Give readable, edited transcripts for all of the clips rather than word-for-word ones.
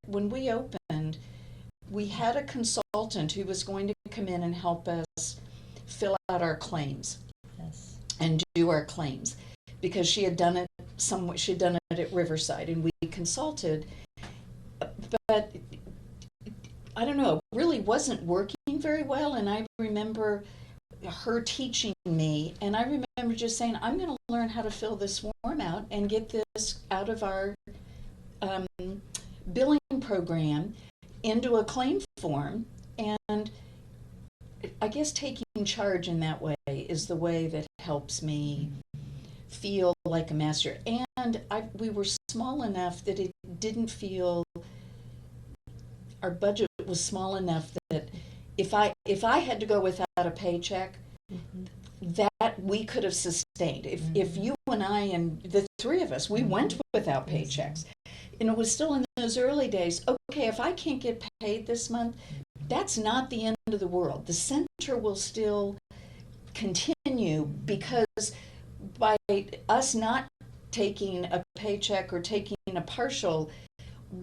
when we opened, we had a consultant who was going to come in and help us fill out our claims. Yes. And do our claims, because she had done it at Riverside, and we consulted, but I don't know, it really wasn't working very well. And I remember her teaching me, and I remember just saying, I'm going to learn how to fill this form out and get this out of our billing program into a claim form. And I guess taking charge in that way is the way that helps me feel like a master. And we were small enough that it didn't feel, our budget was small enough that if I had to go without a paycheck, that we could have sustained. If you and I and the three of us, we went without paychecks. And it was still in those early days, okay, if I can't get paid this month, that's not the end of the world. The center will still continue, because by us not taking a paycheck or taking a partial,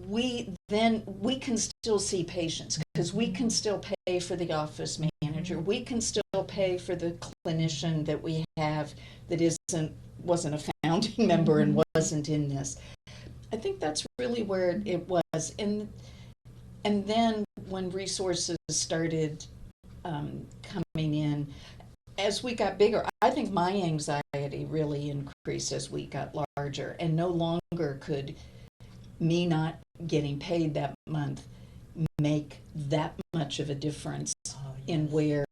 we can still see patients, because we can still pay for the office manager. We can still pay for the clinician that we have that wasn't a founding member and wasn't in this. I think that's really where it was. And then when resources started coming in, as we got bigger, I think my anxiety really increased as we got larger, and no longer could me not getting paid that month make that much of a difference in where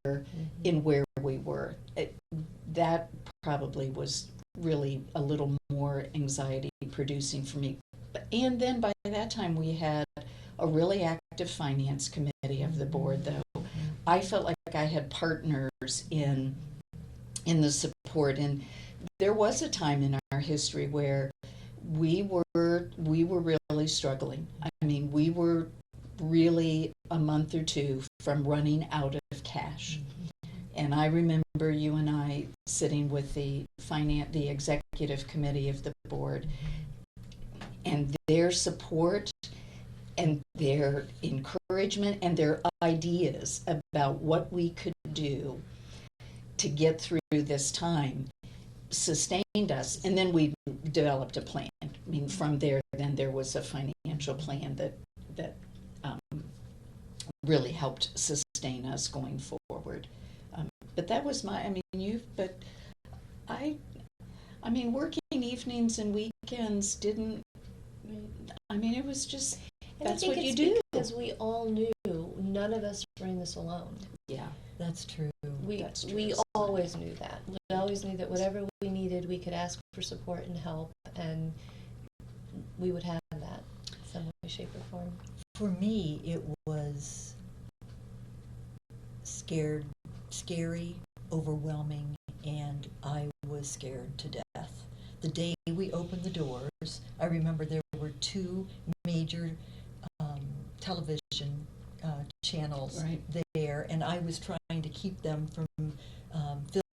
we were. That probably was really a little more anxiety producing for me. And then by that time we had a really active finance committee of the board, though. I felt like I had partners in the support, and there was a time in our history where we were really struggling. I mean, we were really a month or two from running out of cash. And I remember you and I sitting with the executive committee of the board, and their support and their encouragement and their ideas about what we could do to get through this time sustained us. And then we developed a plan. I mean, from there, then there was a financial plan that really helped sustain us going forward. But that was working evenings and weekends didn't, it was just, that's what you do. Because we all knew none of us were in this alone. Yeah. That's true. We always knew that. We always knew that whatever we needed, we could ask for support and help, and we would have that some way, shape, or form. For me, it was scary, overwhelming, and I was scared to death. The day we opened the doors, I remember there were two major television channels there, and I was trying to keep them from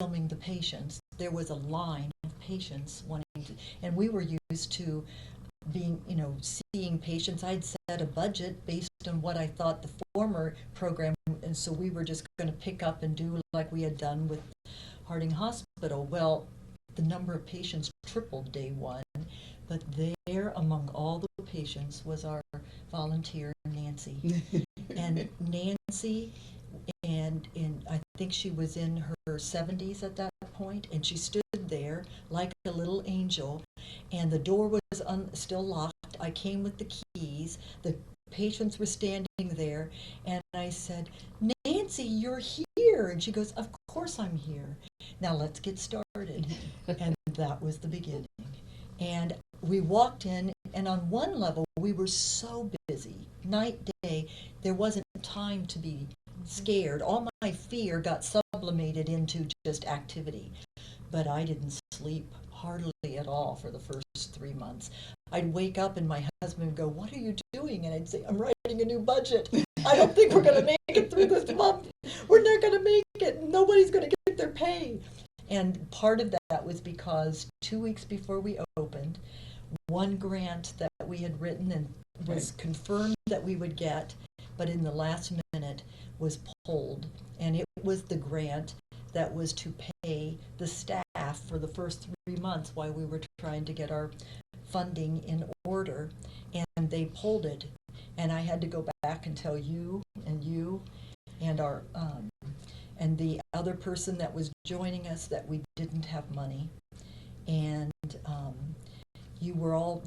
filming the patients. There was a line of patients wanting to, and we were used to being, seeing patients. I'd set a budget based on what I thought the former program, and so we were just going to pick up and do like we had done with Harding Hospital. Well, the number of patients tripled day one, but there among all the patients was our volunteer, Nancy. And Nancy, and I think she was in her 70s at that point, and she stood there like a little angel, and the door was still locked. I came with the keys. The patients were standing there, and I said, Nancy, you're here. And she goes, of course I'm here. Now let's get started. And that was the beginning. And we walked in, and on one level, we were so busy, night, day, there wasn't time to be scared. All my fear got sublimated into just activity. But I didn't sleep hardly at all for the first 3 months. I'd wake up and my husband would go, what are you doing? And I'd say, I'm writing a new budget. I don't think we're going to make it through this month. We're not going to make it. Nobody's going to get their pay. And part of that was because 2 weeks before we opened, one grant that we had written and was confirmed that we would get, but in the last minute was pulled. And it was the grant that was to pay the staff for the first 3 months while we were trying to get our funding in order, and they pulled it. And I had to go back and tell you and our and the other person that was joining us that we didn't have money. And you were all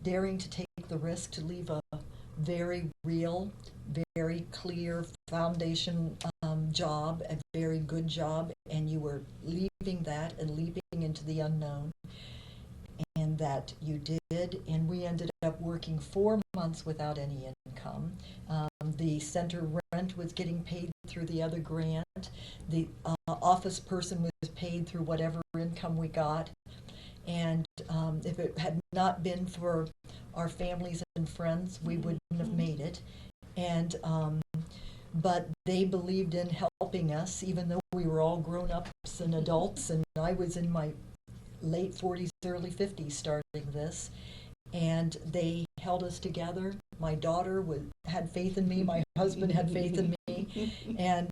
daring to take the risk to leave a very real, very clear foundation job, a very good job, and you were leaving that and leaping into the unknown. And that you did, and we ended up working 4 months without any income. The center rent was getting paid through the other grant. The office person was paid through whatever income we got. And if it had not been for our families and friends, we wouldn't have made it. And but they believed in helping us, even though we were all grown-ups and adults, and I was in my late 40s, early 50s starting this, and they held us together. My daughter had faith in me, my husband had faith in me, and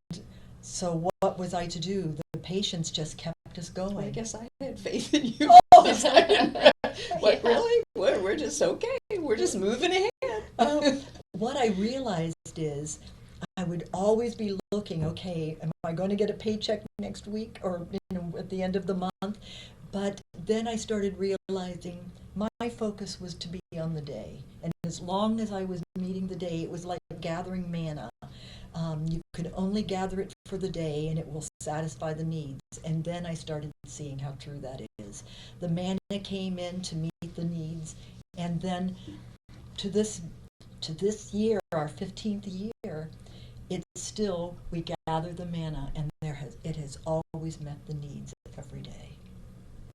so what was I to do? The patients just kept us going. I guess I had faith in you. Oh! What, really? We're just okay. We're just moving ahead. What I realized is I would always be looking, okay, am I going to get a paycheck next week or at the end of the month? But then I started realizing my focus was to be on the day. And as long as I was meeting the day, it was like gathering manna. You could only gather it for the day, and it will satisfy the needs. And then I started seeing how true that is. The manna came in to meet the needs, and then to this year, our 15th year, it's still, we gather the manna, and it has always met the needs.